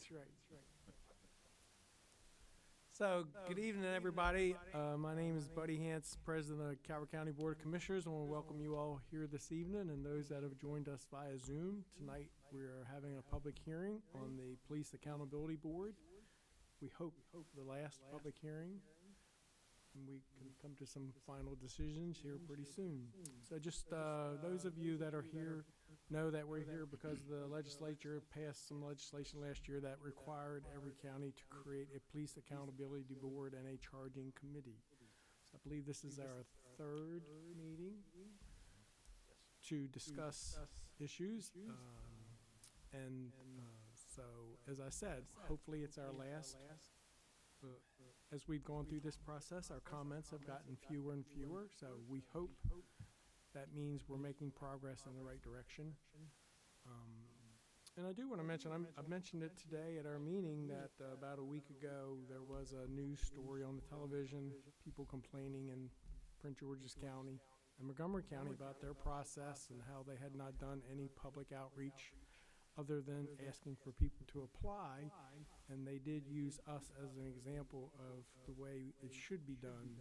That's right. So, good evening, everybody. My name is Buddy Hance, President of the Calvert County Board of Commissioners. I want to welcome you all here this evening and those that have joined us via Zoom. Tonight, we are having a public hearing on the Police Accountability Board. We hope the last public hearing, and we can come to some final decisions here pretty soon. So just those of you that are here know that we're here because the legislature passed some legislation last year that required every county to create a police accountability board and a charging committee. So I believe this is our third meeting to discuss issues. So, as I said, hopefully it's our last. As we've gone through this process, our comments have gotten fewer and fewer, so we hope that means we're making progress in the right direction. And I do want to mention, I mentioned it today at our meeting that about a week ago there was a news story on the television, people complaining in Prince George's County and Montgomery County about their process and how they had not done any public outreach other than asking for people to apply, and they did use us as an example of the way it should be done,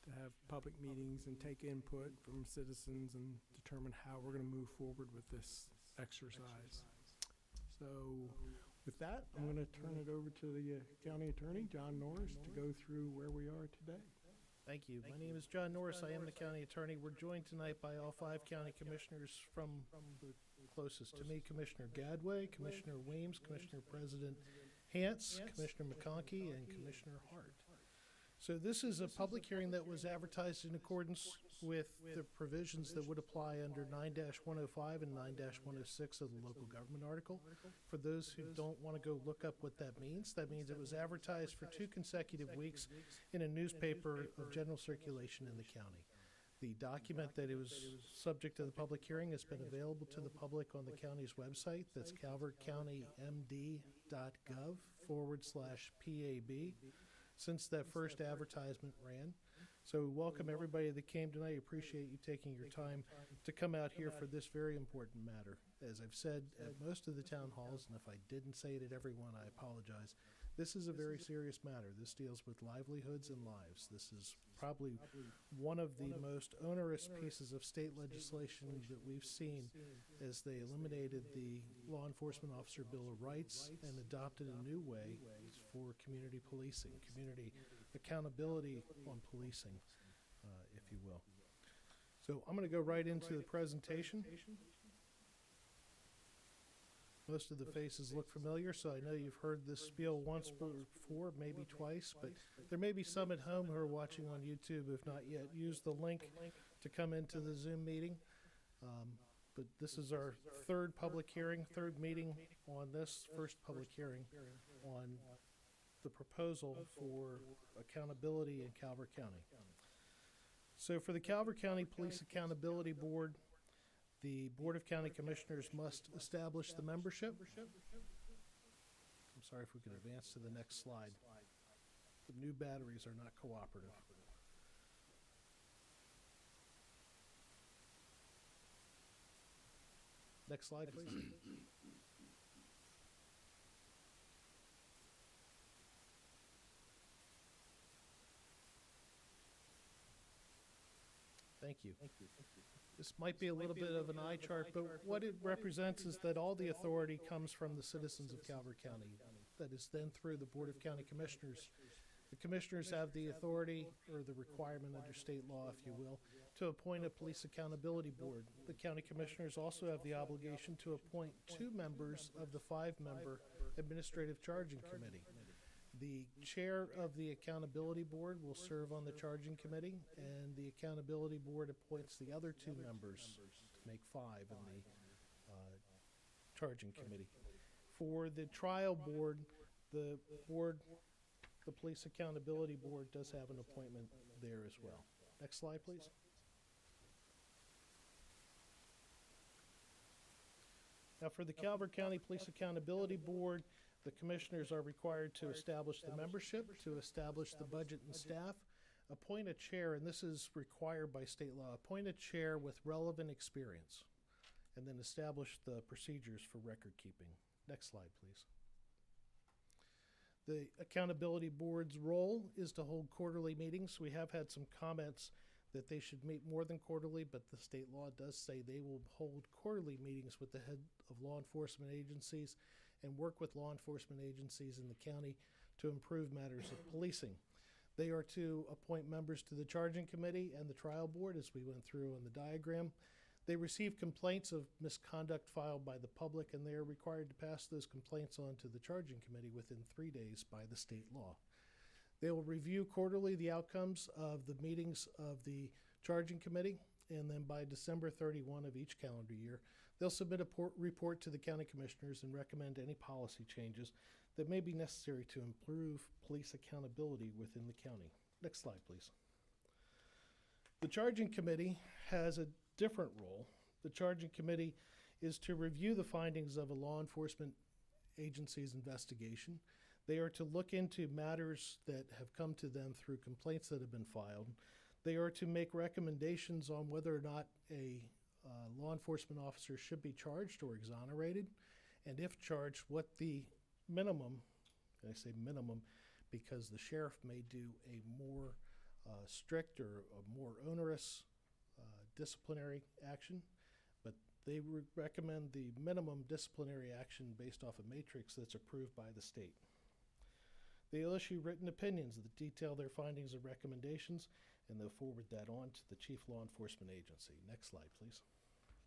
to have public meetings and take input from citizens and determine how we're going to move forward with this exercise. So with that, I'm going to turn it over to the County Attorney, John Norris, to go through where we are today. Thank you. My name is John Norris. I am the county attorney. We're joined tonight by all 5 county commissioners from the closest to me, Commissioner Gadway, Commissioner Weems, Commissioner President Hance, Commissioner McConkey, and Commissioner Hart. So this is a public hearing that was advertised in accordance with the provisions that would apply under 9-105 and 9-106 of the local government article. For those who don't want to go look up what that means it was advertised for 2 consecutive weeks in a newspaper of general circulation in the county. The document that it was subject to the public hearing has been available to the public on the county's website. That's calvertcountymd.gov/PAB. Since that first advertisement ran. So we welcome everybody that came tonight. Appreciate you taking your time to come out here for this very important matter. As I've said at most of the town halls, and if I didn't say it at every one, I apologize. This is a very serious matter. This deals with livelihoods and lives. This is probably one of the most onerous pieces of state legislation that we've seen, as they eliminated the Law Enforcement Officer Bill of Rights and adopted a new way for community policing, community accountability on policing, if you will. So I'm going to go right into the presentation. Most of the faces look familiar, so I know you've heard this spiel once before, maybe twice, but there may be some at home who are watching on YouTube, if not yet. Use the link to come into the Zoom meeting. But this is our third meeting on this, first public hearing on the proposal for accountability in Calvert County. So for the Calvert County Police Accountability Board, the Board of County Commissioners must establish the membership. I'm sorry, if we could advance to the next slide. The new batteries are not cooperative. Next slide, please. Thank you. This might be a little bit of an eye chart, but what it represents is that all the authority comes from the citizens of Calvert County. That is then through the Board of County Commissioners. The commissioners have the authority, or the requirement under state law, if you will, to appoint a police accountability board. The county commissioners also have the obligation to appoint 2 members of the 5-member administrative charging committee. The chair of the accountability board will serve on the charging committee, and the accountability board appoints the other 2 members to make 5 in the charging committee. For the trial board, the police accountability board does have an appointment there as well. Next slide, please. Now, for the Calvert County Police Accountability Board, the commissioners are required to establish the membership, to establish the budget and staff, appoint a chair, and this is required by state law, appoint a chair with relevant experience, and then establish the procedures for record keeping. Next slide, please. The Accountability Board's role is to hold quarterly meetings. We have had some comments that they should meet more than quarterly, but the state law does say they will hold quarterly meetings with the head of law enforcement agencies and work with law enforcement agencies in the county to improve matters of policing. They are to appoint members to the charging committee and the trial board, as we went through on the diagram. They receive complaints of misconduct filed by the public, and they are required to pass those complaints on to the charging committee within 3 days by the state law. They will review quarterly the outcomes of the meetings of the charging committee, and then by December 31 of each calendar year, they'll submit a report to the county commissioners and recommend any policy changes that may be necessary to improve police accountability within the county. Next slide, please. The charging committee has a different role. The charging committee is to review the findings of a law enforcement agency's investigation. They are to look into matters that have come to them through complaints that have been filed. They are to make recommendations on whether or not a law enforcement officer should be charged or exonerated, and if charged, what the minimum, and I say minimum because the sheriff may do a more strict or a more onerous disciplinary action, but they recommend the minimum disciplinary action based off a matrix that's approved by the state. They'll issue written opinions that detail their findings and recommendations, and they'll forward that on to the chief law enforcement agency. Next slide, please.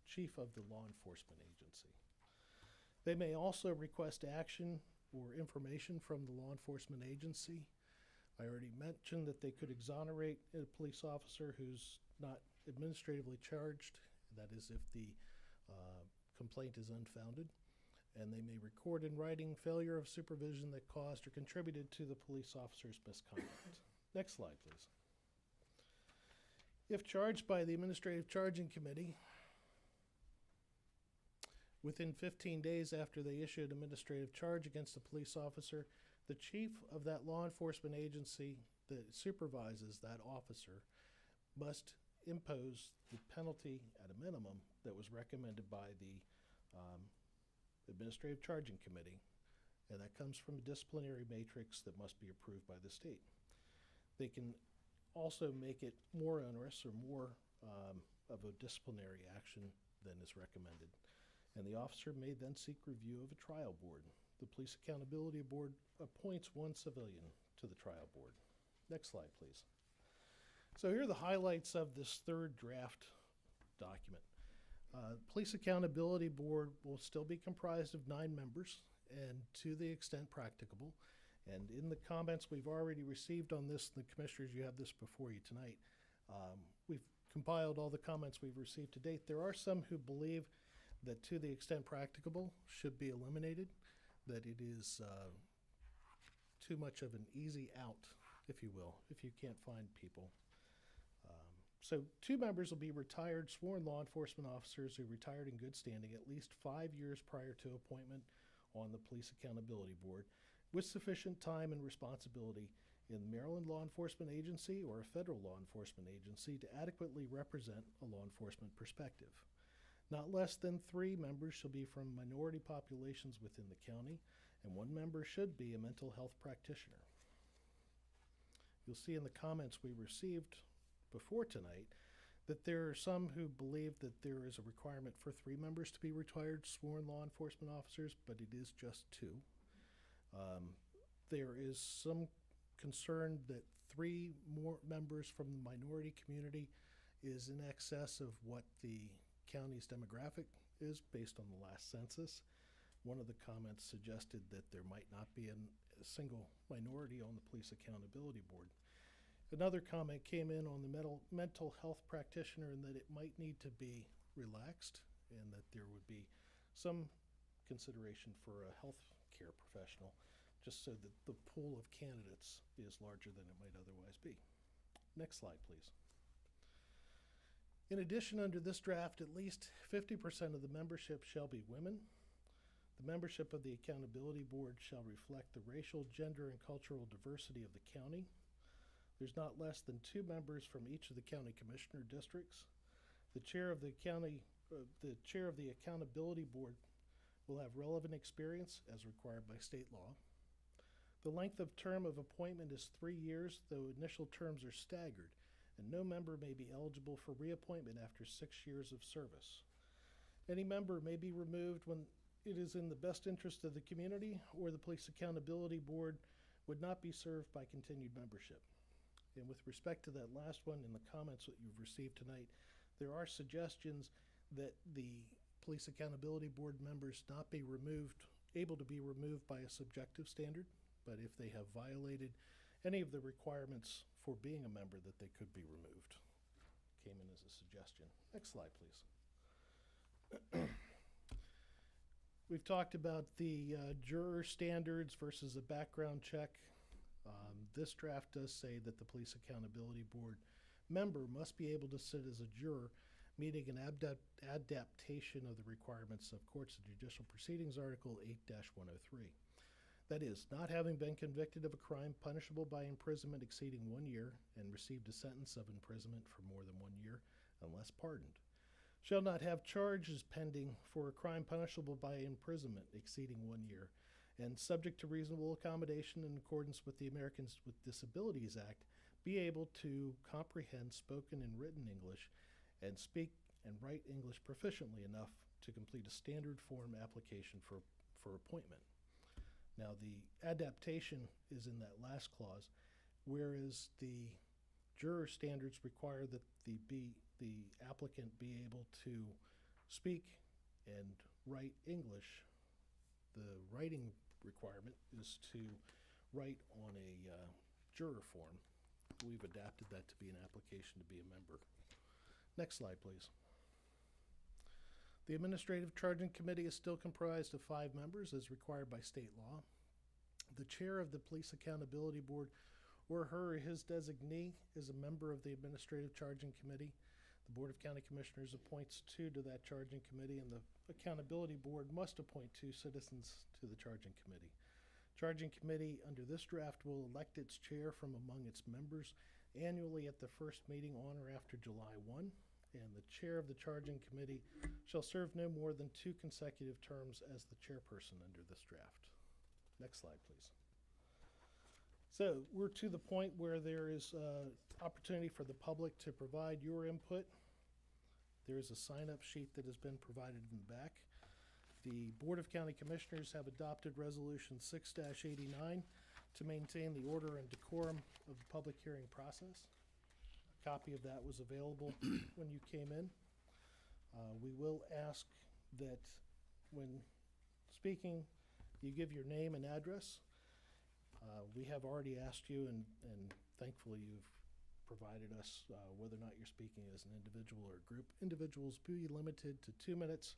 Chief of the law enforcement agency. They may also request action or information from the law enforcement agency. I already mentioned that they could exonerate a police officer who's not administratively charged, that is if the complaint is unfounded, and they may record in writing failure of supervision that caused or contributed to the police officer's misconduct. Next slide, please. If charged by the Administrative Charging Committee, within 15 days after they issue an administrative charge against a police officer, the chief of that law enforcement agency that supervises that officer must impose the penalty at a minimum that was recommended by the Administrative Charging Committee, and that comes from a disciplinary matrix that must be approved by the state. They can also make it more onerous or more of a disciplinary action than is recommended, and the officer may then seek review of a trial board. The Police Accountability Board appoints one civilian to the trial board. Next slide, please. So here are the highlights of this third draft document. Police Accountability Board will still be comprised of 9 members, and to the extent practicable. And in the comments we've already received on this, the commissioners, you have this before you tonight. We've compiled all the comments we've received to date. There are some who believe that to the extent practicable should be eliminated, that it is too much of an easy out, if you will, if you can't find people. So 2 members will be retired sworn law enforcement officers who retired in good standing at least 5 years prior to appointment on the Police Accountability Board, with sufficient time and responsibility in the Maryland Law Enforcement Agency or a federal law enforcement agency to adequately represent a law enforcement perspective. Not less than 3 members shall be from minority populations within the county, and 1 member should be a mental health practitioner. You'll see in the comments we received before tonight that there are some who believe that there is a requirement for 3 members to be retired sworn law enforcement officers, but it is just 2. There is some concern that 3 more members from the minority community is in excess of what the county's demographic is based on the last census. One of the comments suggested that there might not be a single minority on the Police Accountability Board. Another comment came in on the mental health practitioner, and that it might need to be relaxed, and that there would be some consideration for a health care professional, just so that the pool of candidates is larger than it might otherwise be. Next slide, please. In addition, under this draft, at least 50% of the membership shall be women. The membership of the Accountability Board shall reflect the racial, gender, and cultural diversity of the county. There's not less than 2 members from each of the county commissioner districts. The chair of the Accountability Board will have relevant experience as required by state law. The length of term of appointment is 3 years, though initial terms are staggered, and no member may be eligible for reappointment after 6 years of service. Any member may be removed when it is in the best interest of the community or the Police Accountability Board would not be served by continued membership. And with respect to that last one, in the comments that you've received tonight, there are suggestions that the Police Accountability Board members not be able to be removed by a subjective standard, but if they have violated any of the requirements for being a member, that they could be removed. Came in as a suggestion. Next slide, please. We've talked about the juror standards versus a background check. This draft does say that the Police Accountability Board member must be able to sit as a juror, meeting an adaptation of the requirements of Courts of Judicial Proceedings Article 8-103. That is, not having been convicted of a crime punishable by imprisonment exceeding 1 year and received a sentence of imprisonment for more than 1 year, unless pardoned. Shall not have charges pending for a crime punishable by imprisonment exceeding 1 year, and subject to reasonable accommodation in accordance with the Americans with Disabilities Act, be able to comprehend spoken and written English and speak and write English proficiently enough to complete a standard form application for appointment. Now, the adaptation is in that last clause, whereas the juror standards require that the applicant be able to speak and write English. The writing requirement is to write on a juror form. We've adapted that to be an application to be a member. Next slide, please. The Administrative Charging Committee is still comprised of 5 members as required by state law. The chair of the Police Accountability Board or her or his designee is a member of the Administrative Charging Committee. The Board of County Commissioners appoints 2 to that charging committee, and the Accountability Board must appoint 2 citizens to the charging committee. Charging committee under this draft will elect its chair from among its members annually at the first meeting on or after July 1, and the chair of the charging committee shall serve no more than 2 consecutive terms as the chairperson under this draft. Next slide, please. So we're to the point where there is opportunity for the public to provide your input. There is a sign-up sheet that has been provided in the back. The Board of County Commissioners have adopted Resolution 6-89 to maintain the order and decorum of the public hearing process. A copy of that was available when you came in. We will ask that when speaking, you give your name and address. We have already asked you, and thankfully you've provided us whether or not you're speaking as an individual or a group. Individuals be limited to 2 minutes.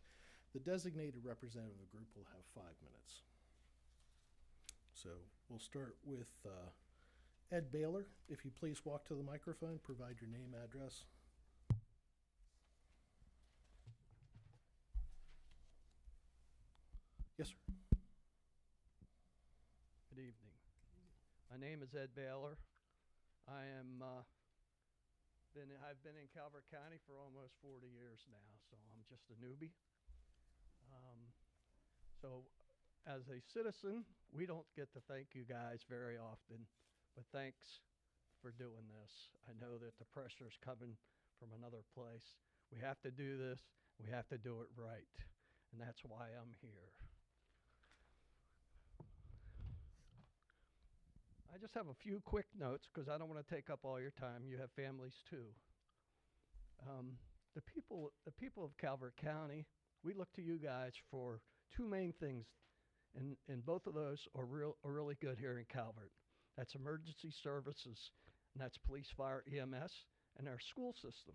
The designated representative of the group will have 5 minutes. So we'll start with Ed Baylor. If you please walk to the microphone, provide your name, address. Yes, sir. Good evening. My name is Ed Baylor. I've been in Calvert County for almost 40 years now, so I'm just a newbie. So as a citizen, we don't get to thank you guys very often, but thanks for doing this. I know that the pressure's coming from another place. We have to do this. We have to do it right, and that's why I'm here. I just have a few quick notes because I don't want to take up all your time. You have families too. The people of Calvert County, we look to you guys for 2 main things, and both of those are really good here in Calvert. That's emergency services, and that's police, fire, EMS, and our school system.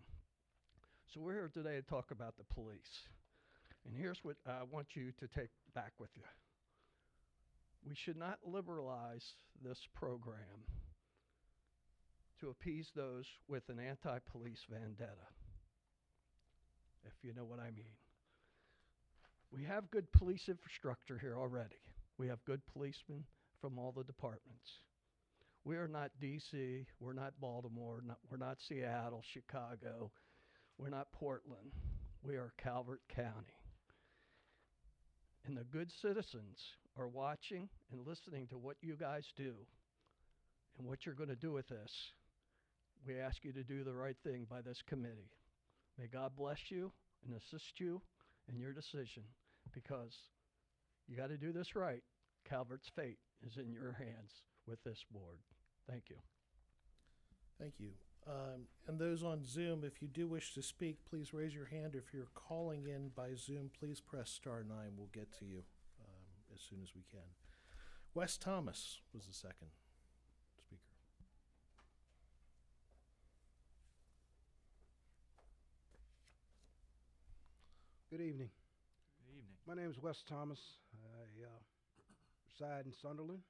So we're here today to talk about the police. And here's what I want you to take back with you. We should not liberalize this program to appease those with an anti-police vendetta, if you know what I mean. We have good police infrastructure here already. We have good policemen from all the departments. We are not DC, we're not Baltimore, we're not Seattle, Chicago, we're not Portland. We are Calvert County. and the good citizens are watching and listening to what you guys do and what you're going to do with this, we ask you to do the right thing by this committee. May God bless you and assist you in your decision, because you got to do this right. Calvert's fate is in your hands with this board. Thank you. Thank you. And those on Zoom, if you do wish to speak, please raise your hand. If you're calling in by Zoom, please press *9. We'll get to you as soon as we can. Wes Thomas was the second speaker. Good evening. Good evening. My name is Wes Thomas. I reside in Sunderland.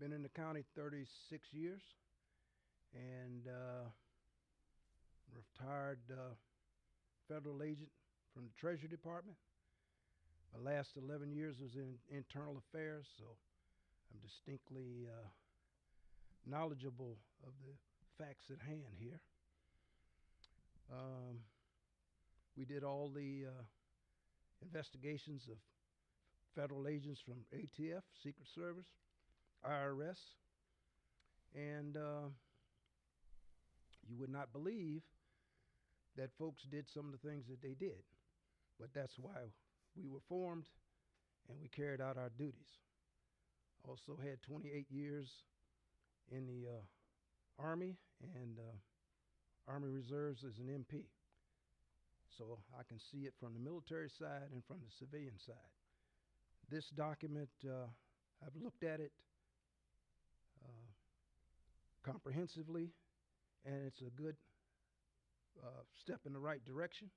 Been in the county 36 years, and retired federal agent from the Treasury Department. My last 11 years was in internal affairs, so I'm distinctly knowledgeable of the facts at hand here. We did all the investigations of federal agents from ATF, Secret Service, IRS, and you would not believe that folks did some of the things that they did, but that's why we were formed and we carried out our duties. Also had 28 years in the Army and Army Reserves as an MP. So I can see it from the military side and from the civilian side. This document, I've looked at it comprehensively, and it's a good step in the right direction.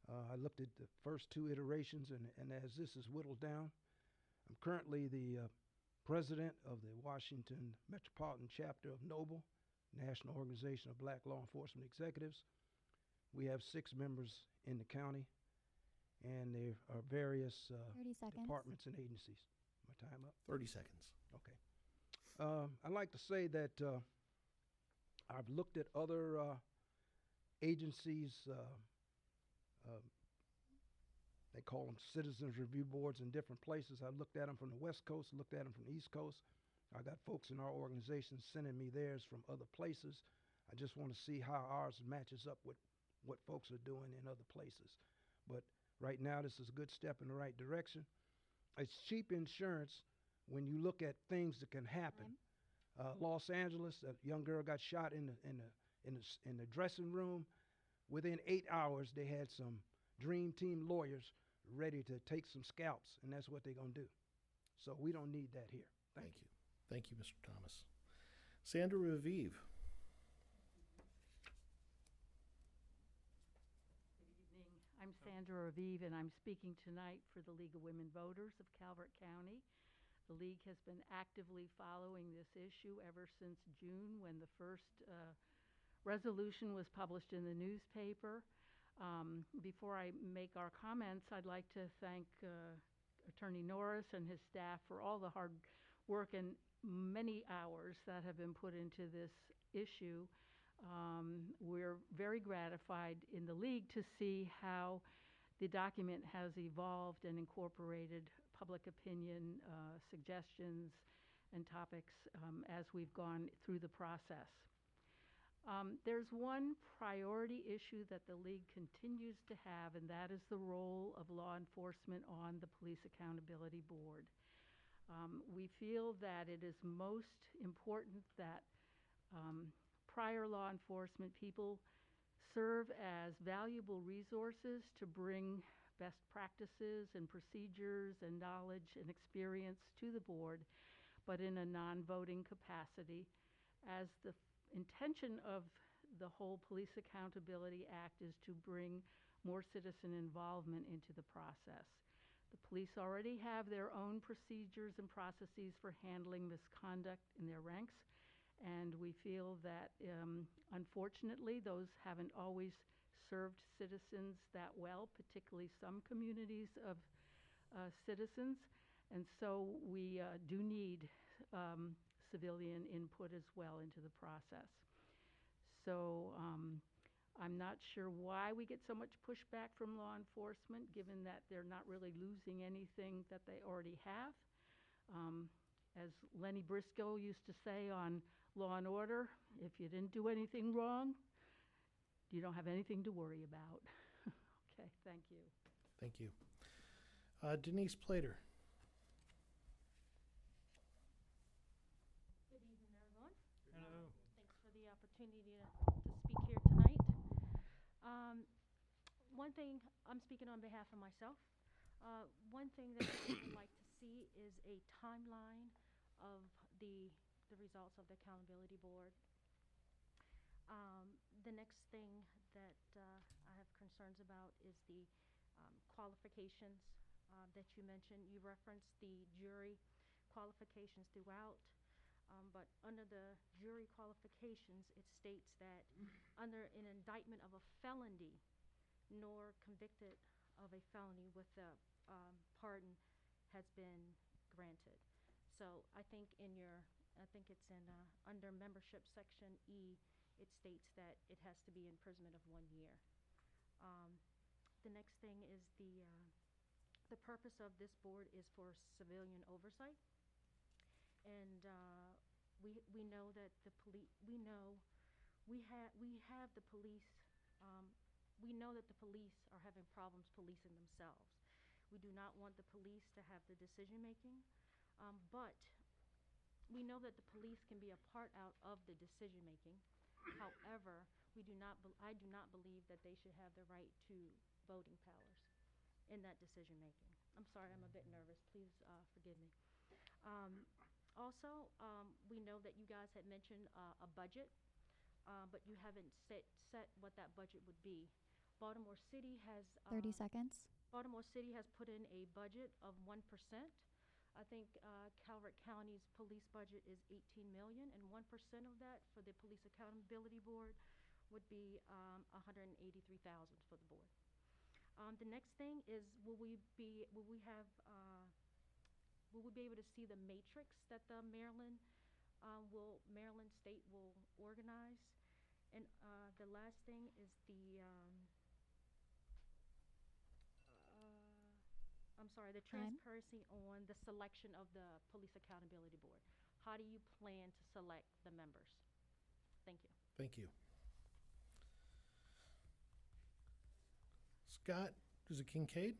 I looked at the first two iterations, and as this is whittled down, I'm currently the president of the Washington Metropolitan Chapter of NOBLE, National Organization of Black Law Enforcement Executives. We have 6 members in the county, and there are various 30 seconds. departments and agencies. My time up? 30 seconds. Okay. I'd like to say that I've looked at other agencies, they call them citizens review boards in different places. I've looked at them from the West Coast, looked at them from the East Coast. I got folks in our organization sending me theirs from other places. I just want to see how ours matches up with what folks are doing in other places. But right now, this is a good step in the right direction. It's cheap insurance when you look at things that can happen. Los Angeles, a young girl got shot in the dressing room. Within 8 hours, they had some dream team lawyers ready to take some scalps, and that's what they're going to do. So we don't need that here. Thank you. Thank you, Mr. Thomas. Sandra Raviv. Good evening. I'm Sandra Raviv, and I'm speaking tonight for the League of Women Voters of Calvert County. The League has been actively following this issue ever since June, when the first resolution was published in the newspaper. Before I make our comments, I'd like to thank Attorney Norris and his staff for all the hard work and many hours that have been put into this issue. We're very gratified in the League to see how the document has evolved and incorporated public opinion, suggestions, and topics as we've gone through the process. There's one priority issue that the League continues to have, and that is the role of law enforcement on the Police Accountability Board. We feel that it is most important that prior law enforcement people serve as valuable resources to bring best practices and procedures and knowledge and experience to the board, but in a non-voting capacity, as the intention of the whole Police Accountability Act is to bring more citizen involvement into the process. The police already have their own procedures and processes for handling misconduct in their ranks, and we feel that unfortunately those haven't always served citizens that well, particularly some communities of citizens, and so we do need civilian input as well into the process. So I'm not sure why we get so much pushback from law enforcement, given that they're not really losing anything that they already have. As Lenny Briscoe used to say on Law and Order, if you didn't do anything wrong, you don't have anything to worry about. Okay, thank you. Thank you. Denise Plater. Good evening, everyone. Hello. Thanks for the opportunity to speak here tonight. One thing, I'm speaking on behalf of myself. One thing that I would like to see is a timeline of the results of the accountability board. The next thing that I have concerns about is the qualifications that you mentioned. You referenced the jury qualifications throughout, but under the jury qualifications, it states that under an indictment of a felony, nor convicted of a felony with a pardon has been granted. So I think it's in under membership section E, it states that it has to be imprisonment of 1 year. The next thing is the purpose of this board is for civilian oversight, and we know that the police. We have the police. We know that the police are having problems policing themselves. We do not want the police to have the decision making, but we know that the police can be a part out of the decision making. However, I do not believe that they should have the right to voting powers in that decision making. I'm sorry, I'm a bit nervous. Please forgive me. Also, we know that you guys had mentioned a budget, but you haven't set what that budget would be. Baltimore City has 30 seconds. Baltimore City has put in a budget of 1%. I think Calvert County's police budget is $18 million, and 1% of that for the Police Accountability Board would be $183,000 for the board. The next thing is, will we be able to see the matrix that the Maryland State will organize? And the last thing is the transparency on the selection of the Police Accountability Board. How do you plan to select the members? Thank you. Thank you. Scott, is it Kincaid?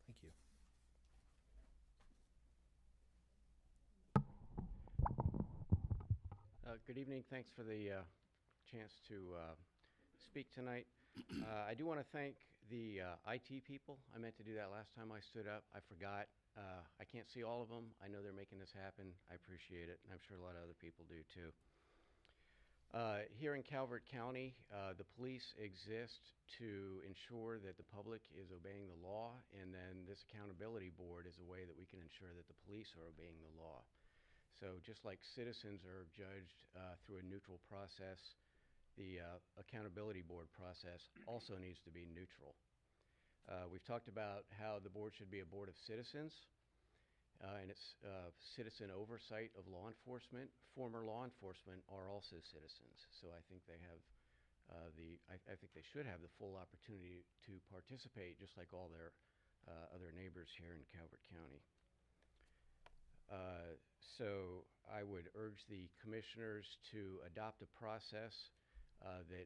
Thank you. Good evening. Thanks for the chance to speak tonight. I do want to thank the IT people. I meant to do that last time I stood up. I forgot. I can't see all of them. I know they're making this happen. I appreciate it, and I'm sure a lot of other people do too. Here in Calvert County, the police exist to ensure that the public is obeying the law, and then this accountability board is a way that we can ensure that the police are obeying the law. So just like citizens are judged through a neutral process, the accountability board process also needs to be neutral. We've talked about how the board should be a board of citizens, and it's citizen oversight of law enforcement. Former law enforcement are also citizens, so I think they have I think they should have the full opportunity to participate, just like all their other neighbors here in Calvert County. So I would urge the commissioners to adopt a process that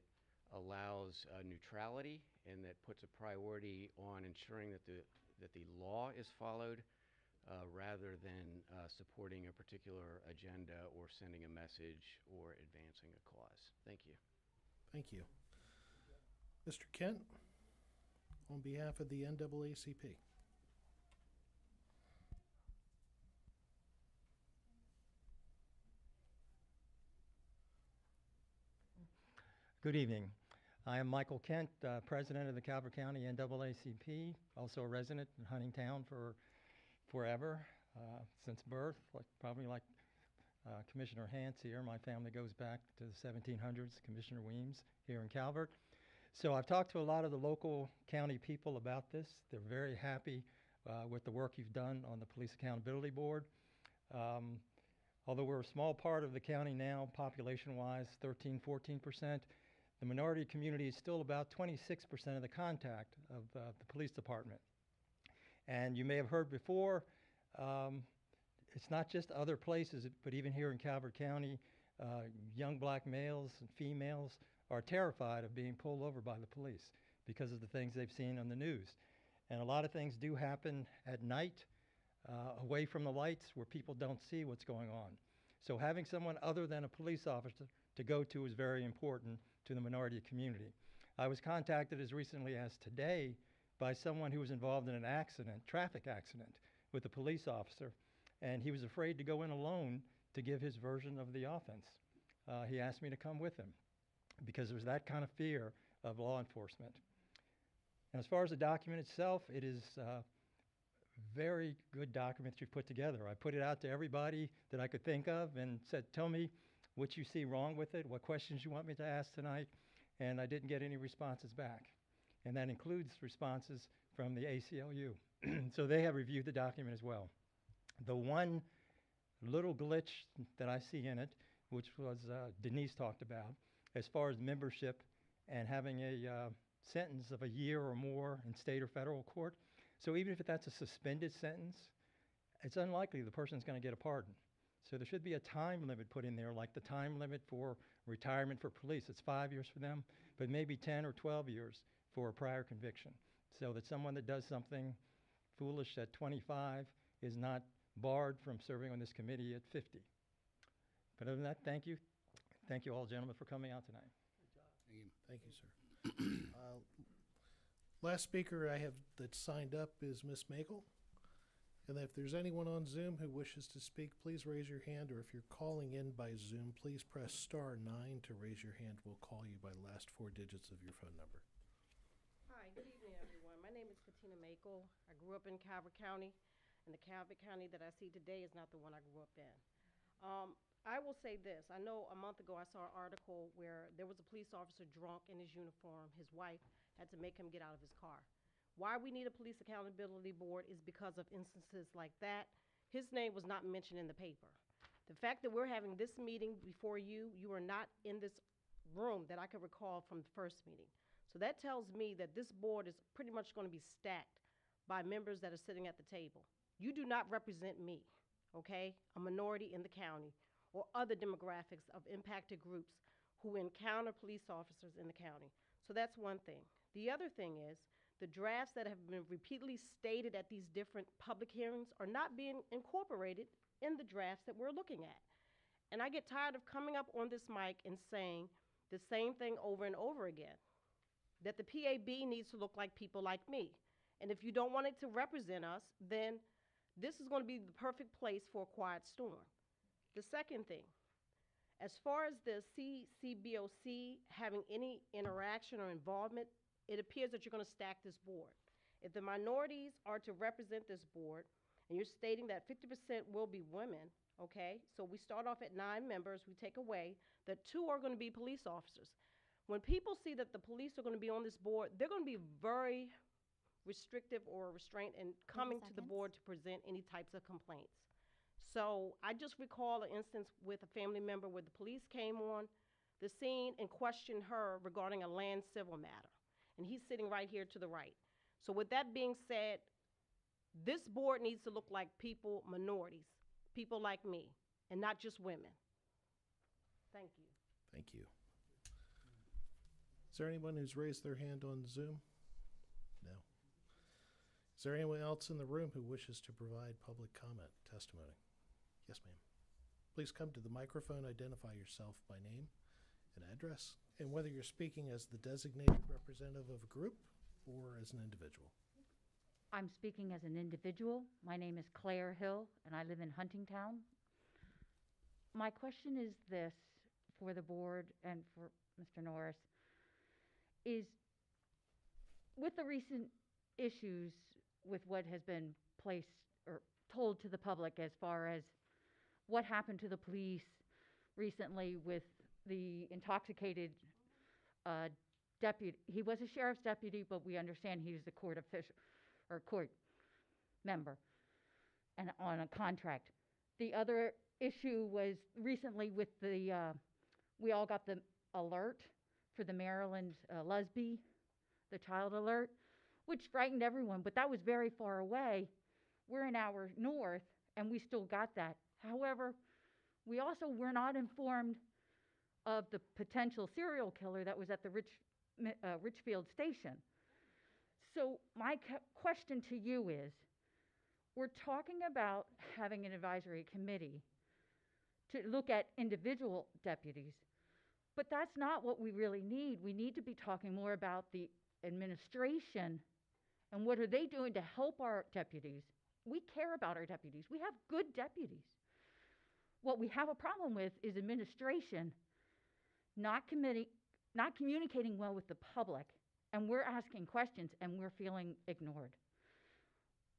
allows neutrality and that puts a priority on ensuring that the law is followed rather than supporting a particular agenda or sending a message or advancing a cause. Thank you. Thank you. Mr. Kent, on behalf of the NAACP. Good evening. I am Michael Kent, President of the Calvert County NAACP, also a resident in Huntingtown for forever, since birth, probably like Commissioner Hance here. My family goes back to the 1700s, Commissioner Weems here in Calvert. So I've talked to a lot of the local county people about this. They're very happy with the work you've done on the Police Accountability Board. Although we're a small part of the county now, population-wise, 13, 14%, the minority community is still about 26% of the contact of the police department. And you may have heard before, it's not just other places, but even here in Calvert County, young black males and females are terrified of being pulled over by the police because of the things they've seen on the news. And a lot of things do happen at night, away from the lights where people don't see what's going on. So having someone other than a police officer to go to is very important to the minority community. I was contacted as recently as today by someone who was involved in an accident, traffic accident, with a police officer, and he was afraid to go in alone to give his version of the offense. He asked me to come with him because there was that kind of fear of law enforcement. And as far as the document itself, it is a very good document you've put together. I put it out to everybody that I could think of and said, tell me what you see wrong with it, what questions you want me to ask tonight, and I didn't get any responses back. And that includes responses from the ACLU. So they have reviewed the document as well. The one little glitch that I see in it, which was Denise talked about, as far as membership and having a sentence of a year or more in state or federal court. So even if that's a suspended sentence, it's unlikely the person's going to get a pardon. So there should be a time limit put in there, like the time limit for retirement for police. It's 5 years for them, but maybe 10 or 12 years for a prior conviction, so that someone that does something foolish at 25 is not barred from serving on this committee at 50. But other than that, thank you. Thank you all, gentlemen, for coming out tonight. Thank you, sir. Last speaker I have that signed up is Ms. Makel. And if there's anyone on Zoom who wishes to speak, please raise your hand, or if you're calling in by Zoom, please press *9 to raise your hand. We'll call you by the last 4 digits of your phone number. Hi, good evening, everyone. My name is Katina Makel. I grew up in Calvert County, and the Calvert County that I see today is not the one I grew up in. I will say this. I know a month ago I saw an article where there was a police officer drunk in his uniform. His wife had to make him get out of his car. Why we need a police accountability board is because of instances like that. His name was not mentioned in the paper. The fact that we're having this meeting before you, you are not in this room that I can recall from the first meeting. So that tells me that this board is pretty much going to be stacked by members that are sitting at the table. You do not represent me, okay? A minority in the county or other demographics of impacted groups who encounter police officers in the county. So that's one thing. The other thing is the drafts that have been repeatedly stated at these different public hearings are not being incorporated in the drafts that we're looking at. And I get tired of coming up on this mic and saying the same thing over and over again, that the PAB needs to look like people like me. And if you don't want it to represent us, then this is going to be the perfect place for a quiet storm. The second thing, as far as the CCBOC having any interaction or involvement, it appears that you're going to stack this board. If the minorities are to represent this board, and you're stating that 50% will be women, okay, so we start off at 9 members, we take away, that 2 are going to be police officers. When people see that the police are going to be on this board, they're going to be very restrictive or restrained in coming to the board to present any types of complaints. So I just recall an instance with a family member where the police came on the scene and questioned her regarding a land civil matter. And he's sitting right here to the right. So with that being said, this board needs to look like people, minorities, people like me, and not just women. Thank you. Thank you. Is there anyone who's raised their hand on Zoom? No. Is there anyone else in the room who wishes to provide public comment, testimony? Yes, ma'am. Please come to the microphone, identify yourself by name and address, and whether you're speaking as the designated representative of a group or as an individual. I'm speaking as an individual. My name is Claire Hill, and I live in Huntingtown. My question is this for the board and for Mr. Norris, is with the recent issues with what has been placed or told to the public as far as what happened to the police recently with the intoxicated deputy. He was a sheriff's deputy, but we understand he was a court official or court member and on a contract. The other issue was recently with the, we all got the alert for the Maryland Lesby, the child alert, which frightened everyone, but that was very far away. We're an hour north, and we still got that. However, we also were not informed of the potential serial killer that was at the Richfield station. So my question to you is, we're talking about having an advisory committee to look at individual deputies, but that's not what we really need. We need to be talking more about the administration and what are they doing to help our deputies. We care about our deputies. We have good deputies. What we have a problem with is administration not communicating well with the public, and we're asking questions and we're feeling ignored.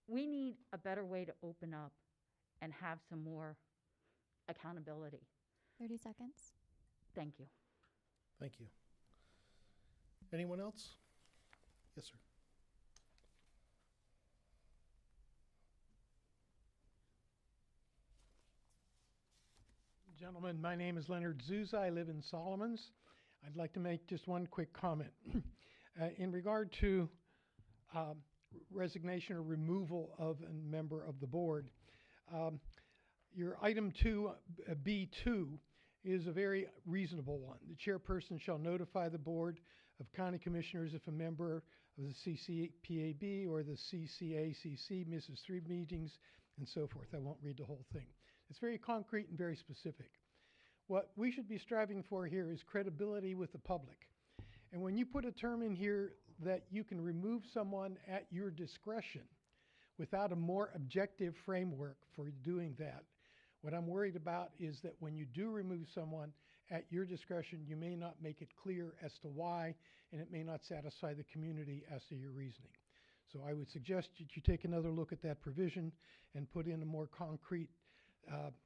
We need a better way to open up and have some more accountability. 30 seconds. Thank you. Thank you. Anyone else? Yes, sir. Gentlemen, my name is Leonard Zouza. I live in Solomons. I'd like to make just one quick comment. In regard to resignation or removal of a member of the board, your item 2B2 is a very reasonable one. The chairperson shall notify the board of county commissioners if a member of the CCPAB or the CCACC misses 3 meetings and so forth. I won't read the whole thing. It's very concrete and very specific. What we should be striving for here is credibility with the public. And when you put a term in here that you can remove someone at your discretion without a more objective framework for doing that, what I'm worried about is that when you do remove someone at your discretion, you may not make it clear as to why, and it may not satisfy the community as to your reasoning. So I would suggest that you take another look at that provision and put in a more concrete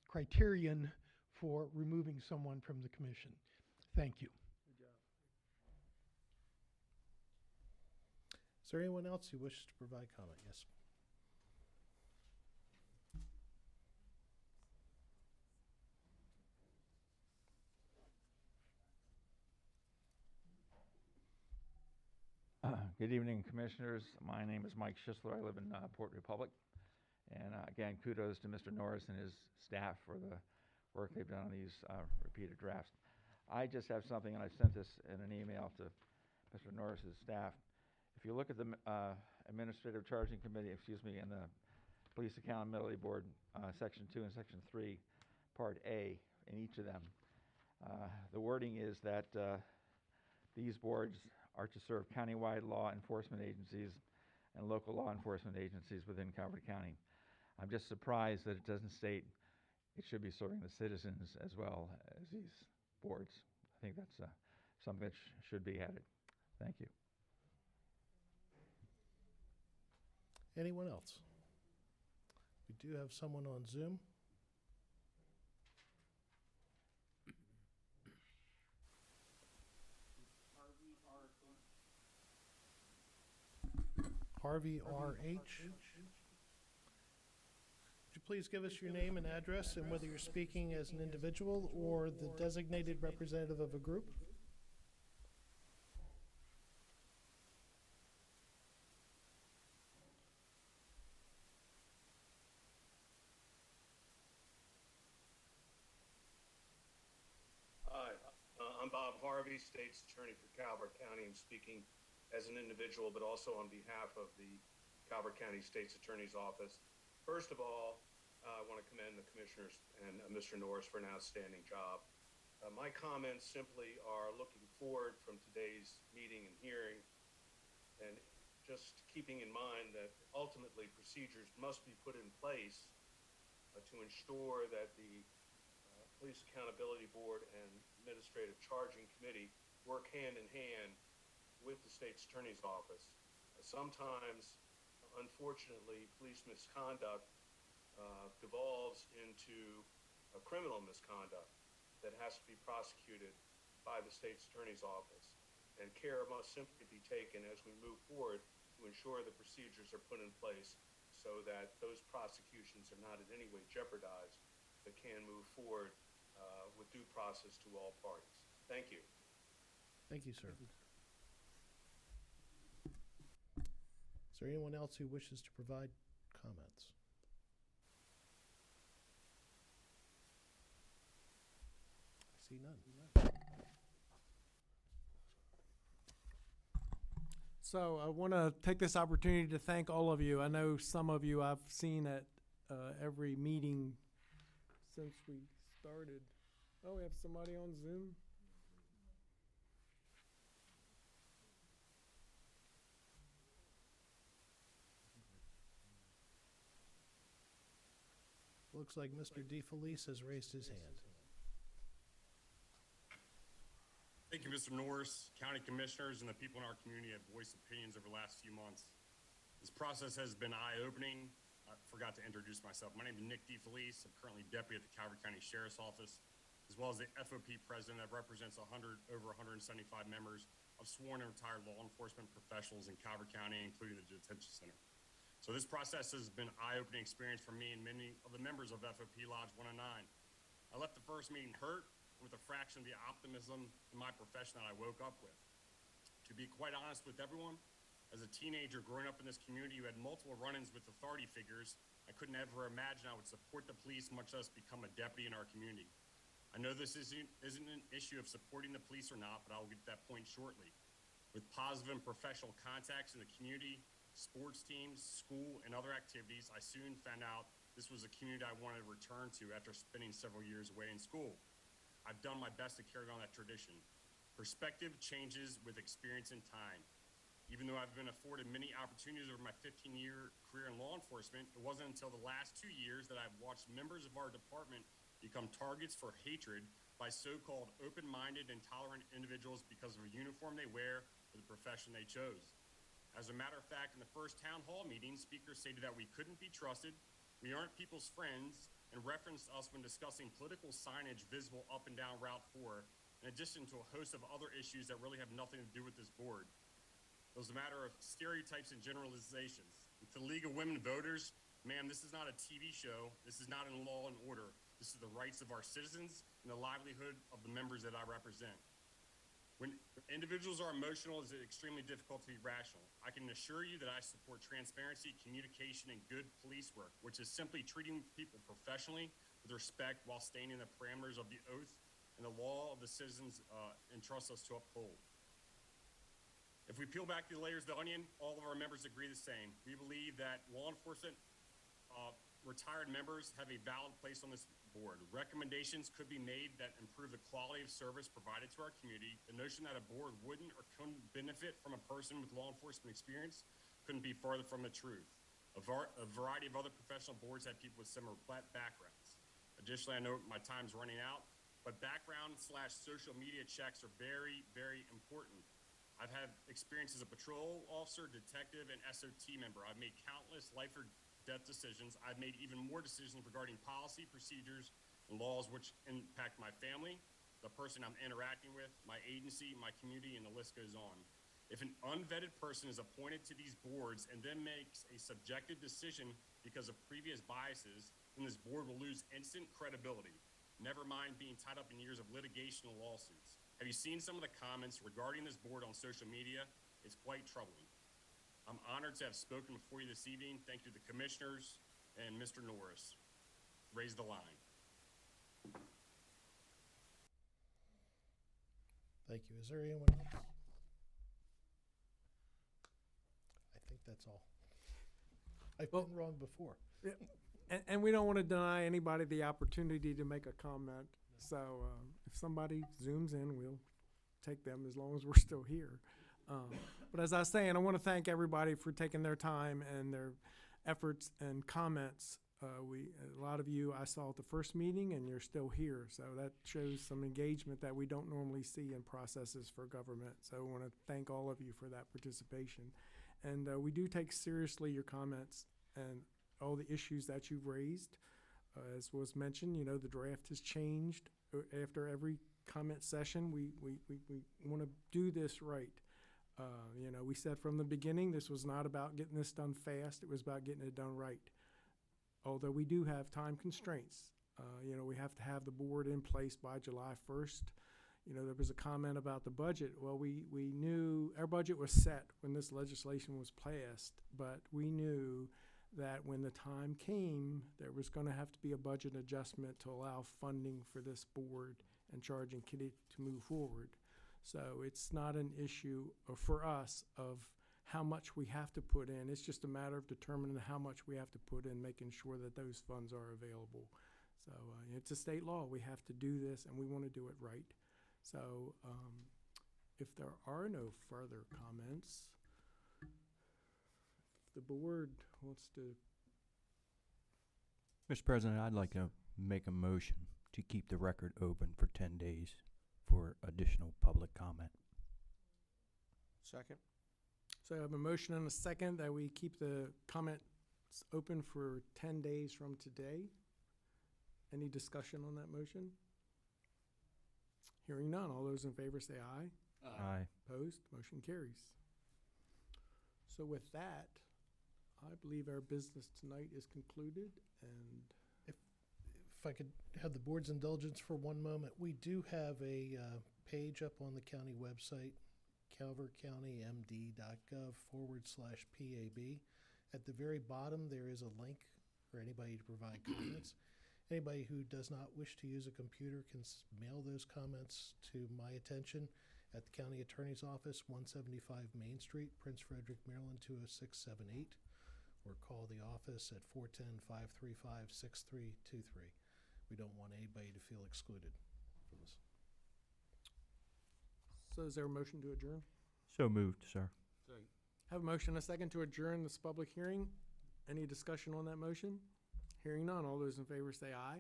criterion for removing someone from the commission. Thank you. Good job. Is there anyone else who wishes to provide comment? Yes. Good evening, Commissioners. My name is Mike Schisler. I live in Port Republic. And again, kudos to Mr. Norris and his staff for the work they've done on these repeated drafts. I just have something, and I sent this in an email to Mr. Norris's staff. If you look at the Administrative Charging Committee, and the Police Accountability Board, Section 2 and Section 3, Part A, in each of them, the wording is that these boards are to serve countywide law enforcement agencies and local law enforcement agencies within Calvert County. I'm just surprised that it doesn't state it should be serving the citizens as well as these boards. I think that's something that should be added. Thank you. Anyone else? We do have someone on Zoom. Harvey R.H. Would you please give us your name and address and whether you're speaking as an individual or the designated representative of a group? Hi, I'm Bob Harvey, State's Attorney for Calvert County. I'm speaking as an individual, but also on behalf of the Calvert County State's Attorney's Office. First of all, I want to commend the commissioners and Mr. Norris for an outstanding job. My comments simply are looking forward from today's meeting and hearing, and just keeping in mind that ultimately procedures must be put in place to ensure that the Police Accountability Board and Administrative Charging Committee work hand in hand with the State's Attorney's Office. Sometimes, unfortunately, police misconduct devolves into a criminal misconduct that has to be prosecuted by the State's Attorney's Office. And care must simply be taken as we move forward to ensure the procedures are put in place so that those prosecutions are not in any way jeopardized, but can move forward with due process to all parties. Thank you. Thank you, sir. Is there anyone else who wishes to provide comments? I see none. So I want to take this opportunity to thank all of you. I know some of you I've seen at every meeting since we started. Oh, we have somebody on Zoom. Looks like Mr. DeFelice has raised his hand. Thank you, Mr. Norris. County commissioners and the people in our community have voiced opinions over the last few months. This process has been eye-opening. I forgot to introduce myself. My name is Nick DeFelice. I'm currently deputy at the Calvert County Sheriff's Office, as well as the FOP president that represents over 175 members of sworn and retired law enforcement professionals in Calvert County, including the detention center. So this process has been an eye-opening experience for me and many of the members of FOP Lodge 109. I left the first meeting hurt with a fraction of the optimism in my profession that I woke up with. To be quite honest with everyone, as a teenager growing up in this community who had multiple run-ins with authority figures, I couldn't ever imagine I would support the police, much less become a deputy in our community. I know this isn't an issue of supporting the police or not, but I'll get to that point shortly. With positive and professional contacts in the community, sports teams, school, and other activities, I soon found out this was a community I wanted to return to after spending several years away in school. I've done my best to carry on that tradition. Perspective changes with experience and time. Even though I've been afforded many opportunities over my 15-year career in law enforcement, it wasn't until the last 2 years that I've watched members of our department become targets for hatred by so-called open-minded and tolerant individuals because of a uniform they wear or the profession they chose. As a matter of fact, in the first town hall meeting, speakers stated that we couldn't be trusted, we aren't people's friends, and referenced us when discussing political signage visible up and down Route 4, in addition to a host of other issues that really have nothing to do with this board. It was a matter of stereotypes and generalizations. And to the League of Women Voters, ma'am, this is not a TV show. This is not in law and order. This is the rights of our citizens and the livelihood of the members that I represent. When individuals are emotional, it's extremely difficult to be rational. I can assure you that I support transparency, communication, and good police work, which is simply treating people professionally with respect while staying in the parameters of the oath and the law of the citizens entrust us to uphold. If we peel back the layers of the onion, all of our members agree the same. We believe that law enforcement retired members have a valid place on this board. Recommendations could be made that improve the quality of service provided to our community. The notion that a board wouldn't or couldn't benefit from a person with law enforcement experience couldn't be farther from the truth. A variety of other professional boards have people with similar backgrounds. Additionally, I know my time's running out, but background/social media checks are very, very important. I've had experience as a patrol officer, detective, and SOT member. I've made countless life or death decisions. I've made even more decisions regarding policy, procedures, and laws which impact my family, the person I'm interacting with, my agency, my community, and the list goes on. If an unvetted person is appointed to these boards and then makes a subjective decision because of previous biases, then this board will lose instant credibility, never mind being tied up in years of litigation and lawsuits. Have you seen some of the comments regarding this board on social media? It's quite troubling. I'm honored to have spoken before you this evening. Thank you to the commissioners and Mr. Norris. Raise the line. Thank you. Is there anyone else? I think that's all. I've been wrong before. Yeah, and we don't want to deny anybody the opportunity to make a comment. So if somebody zooms in, we'll take them as long as we're still here. But as I was saying, I want to thank everybody for taking their time and their efforts and comments. A lot of you I saw at the first meeting, and you're still here. So that shows some engagement that we don't normally see in processes for government. So I want to thank all of you for that participation. And we do take seriously your comments and all the issues that you've raised. As was mentioned, you know, the draft has changed after every comment session. We want to do this right. You know, we said from the beginning this was not about getting this done fast. It was about getting it done right. Although we do have time constraints. You know, we have to have the board in place by July 1st. You know, there was a comment about the budget. Well, we knew our budget was set when this legislation was passed, but we knew that when the time came, there was going to have to be a budget adjustment to allow funding for this board and charging Kitty to move forward. So it's not an issue for us of how much we have to put in. It's just a matter of determining how much we have to put in, making sure that those funds are available. So it's a state law. We have to do this, and we want to do it right. So if there are no further comments, the board wants to. Mr. President, I'd like to make a motion to keep the record open for 10 days for additional public comment. Second. So I have a motion and a second that we keep the comments open for 10 days from today. Any discussion on that motion? Hearing none. All those in favor say aye. Aye. Opposed? Motion carries. So with that, I believe our business tonight is concluded, and If I could have the board's indulgence for one moment, we do have a page up on the county website, calvertcountymd.gov/PAB. At the very bottom, there is a link for anybody to provide comments. Anybody who does not wish to use a computer can mail those comments to my attention at the County Attorney's Office, 175 Main Street, Prince Frederick, Maryland, 20678, or call the office at 410-535-6323. We don't want anybody to feel excluded for this. so is there a motion to adjourn? So moved, sir. Have a motion and a second to adjourn this public hearing. Any discussion on that motion? Hearing none. All those in favor say aye.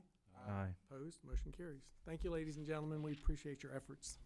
Aye. Opposed? Motion carries. Thank you, ladies and gentlemen. We appreciate your efforts.